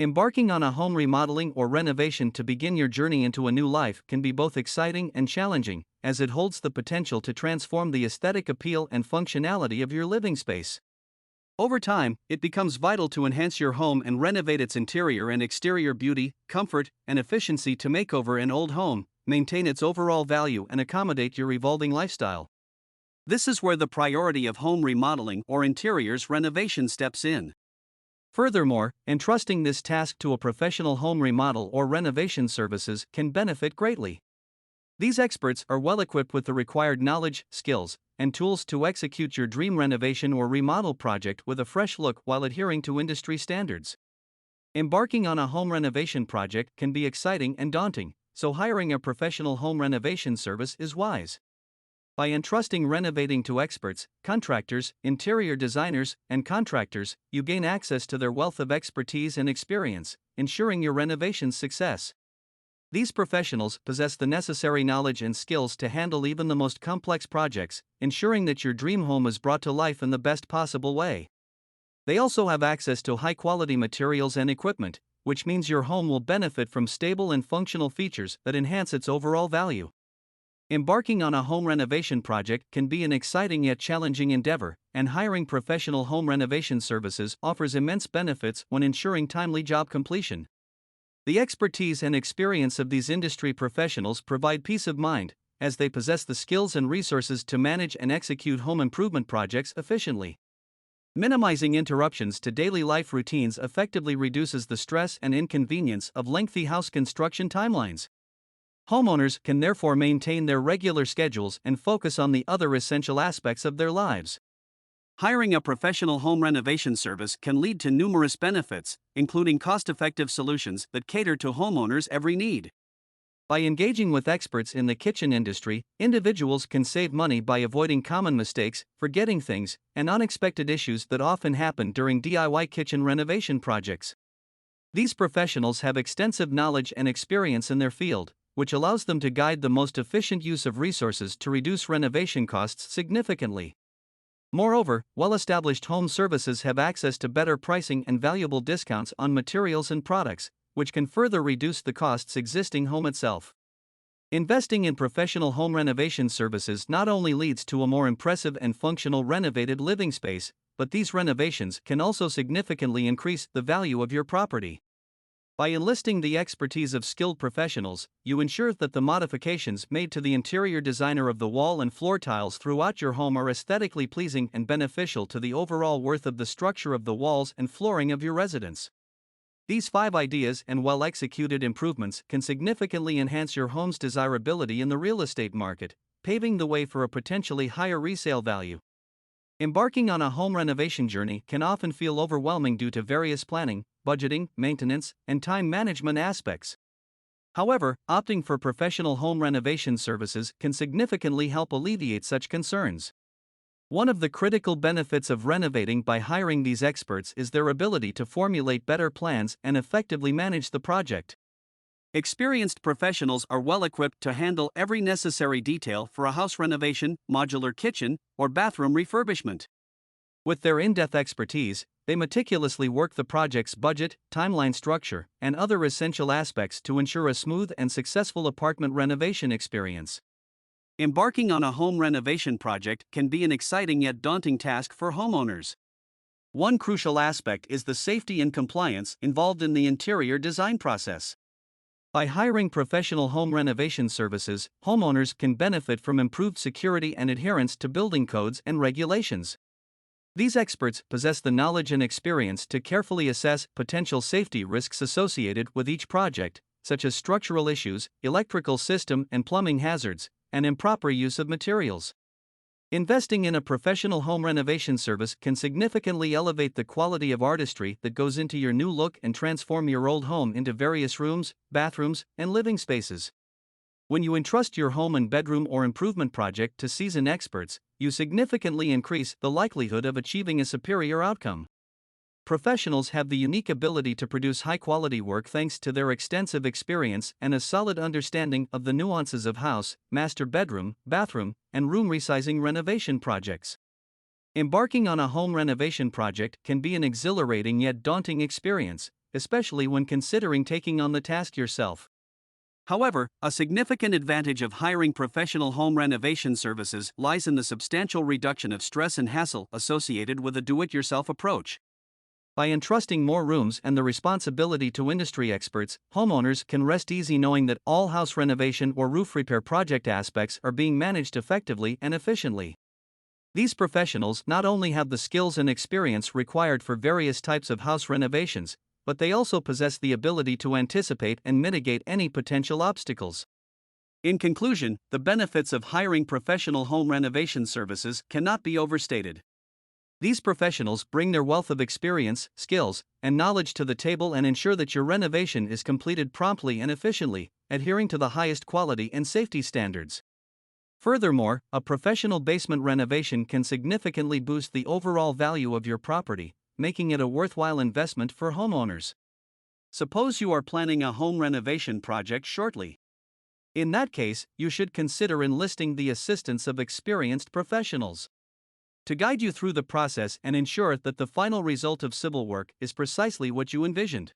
Embarking on a home remodeling or renovation to begin your journey into a new life can be both exciting and challenging, as it holds the potential to transform the aesthetic appeal and functionality of your living space. Over time, it becomes vital to enhance your home and renovate its interior and exterior beauty, comfort, and efficiency to make over an old home, maintain its overall value, and accommodate your evolving lifestyle. This is where the priority of home remodeling or interiors renovation steps in. Furthermore, entrusting this task to a professional home remodel or renovation services can benefit greatly. These experts are well equipped with the required knowledge, skills, and tools to execute your dream renovation or remodel project with a fresh look while adhering to industry standards. Embarking on a home renovation project can be exciting and daunting, so hiring a professional home renovation service is wise. By entrusting renovating to experts, contractors, interior designers, and contractors, you gain access to their wealth of expertise and experience, ensuring your renovation's success. These professionals possess the necessary knowledge and skills to handle even the most complex projects, ensuring that your dream home is brought to life in the best possible way. They also have access to high-quality materials and equipment, which means your home will benefit from stable and functional features that enhance its overall value. Embarking on a home renovation project can be an exciting yet challenging endeavor, and hiring professional home renovation services offers immense benefits when ensuring timely job completion. The expertise and experience of these industry professionals provide peace of mind, as they possess the skills and resources to manage and execute home improvement projects efficiently. Minimizing interruptions to daily life routines effectively reduces the stress and inconvenience of lengthy house construction timelines. Homeowners can therefore maintain their regular schedules and focus on the other essential aspects of their lives. Hiring a professional home renovation service can lead to numerous benefits, including cost-effective solutions that cater to homeowners' every need. By engaging with experts in the kitchen industry, individuals can save money by avoiding common mistakes, forgetting things, and unexpected issues that often happen during DIY kitchen renovation projects. These professionals have extensive knowledge and experience in their field, which allows them to guide the most efficient use of resources to reduce renovation costs significantly. Moreover, well-established home services have access to better pricing and valuable discounts on materials and products, which can further reduce the costs existing home itself. Investing in professional home renovation services not only leads to a more impressive and functional renovated living space, but these renovations can also significantly increase the value of your property. By enlisting the expertise of skilled professionals, you ensure that the modifications made to the interior designer of the wall and floor tiles throughout your home are aesthetically pleasing and beneficial to the overall worth of the structure of the walls and flooring of your residence. These 5 ideas and well-executed improvements can significantly enhance your home's desirability in the real estate market, paving the way for a potentially higher resale value. Embarking on a home renovation journey can often feel overwhelming due to various planning, budgeting, maintenance, and time management aspects. However, opting for professional home renovation services can significantly help alleviate such concerns. One of the critical benefits of renovating by hiring these experts is their ability to formulate better plans and effectively manage the project. Experienced professionals are well equipped to handle every necessary detail for a house renovation, modular kitchen, or bathroom refurbishment. With their in-depth expertise, they meticulously work the project's budget, timeline structure, and other essential aspects to ensure a smooth and successful apartment renovation experience. Embarking on a home renovation project can be an exciting yet daunting task for homeowners. One crucial aspect is the safety and compliance involved in the interior design process. By hiring professional home renovation services, homeowners can benefit from improved security and adherence to building codes and regulations. These experts possess the knowledge and experience to carefully assess potential safety risks associated with each project, such as structural issues, electrical system and plumbing hazards, and improper use of materials. Investing in a professional home renovation service can significantly elevate the quality of artistry that goes into your new look and transform your old home into various rooms, bathrooms, and living spaces. When you entrust your home and bedroom or improvement project to seasoned experts, you significantly increase the likelihood of achieving a superior outcome. Professionals have the unique ability to produce high-quality work thanks to their extensive experience and a solid understanding of the nuances of house, master bedroom, bathroom, and room resizing renovation projects. Embarking on a home renovation project can be an exhilarating yet daunting experience, especially when considering taking on the task yourself. However, a significant advantage of hiring professional home renovation services lies in the substantial reduction of stress and hassle associated with a do-it-yourself approach. By entrusting more rooms and the responsibility to industry experts, homeowners can rest easy knowing that all house renovation or roof repair project aspects are being managed effectively and efficiently. These professionals not only have the skills and experience required for various types of house renovations, but they also possess the ability to anticipate and mitigate any potential obstacles. In conclusion, the benefits of hiring professional home renovation services cannot be overstated. These professionals bring their wealth of experience, skills, and knowledge to the table and ensure that your renovation is completed promptly and efficiently, adhering to the highest quality and safety standards. Furthermore, a professional basement renovation can significantly boost the overall value of your property, making it a worthwhile investment for homeowners. Suppose you are planning a home renovation project shortly. In that case, you should consider enlisting the assistance of experienced professionals to guide you through the process and ensure that the final result of civil work is precisely what you envisioned.